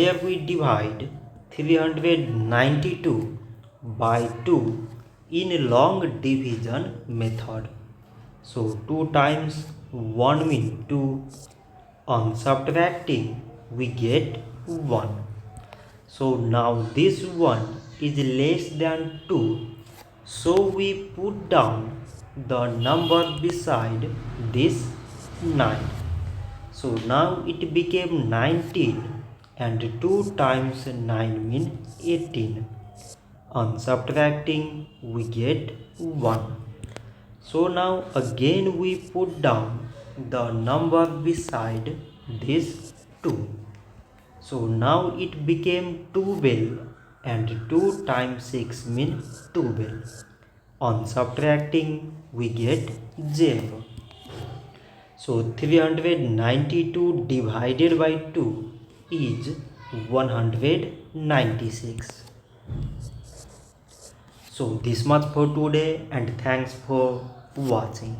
Here we divide 392 by 2 in long division method. So 2 times 1 means 2. On subtracting we get 1. So now this 1 is less than 2. So we put down the number beside this 9. So now it became 19 and 2 times 9 means 18. On subtracting we get 1. So now again we put down the number beside this 2. So now it became 12 and 2 times 6 means 12. On subtracting we get 0. So 392 divided by 2 is 196. So this much for today and thanks for watching.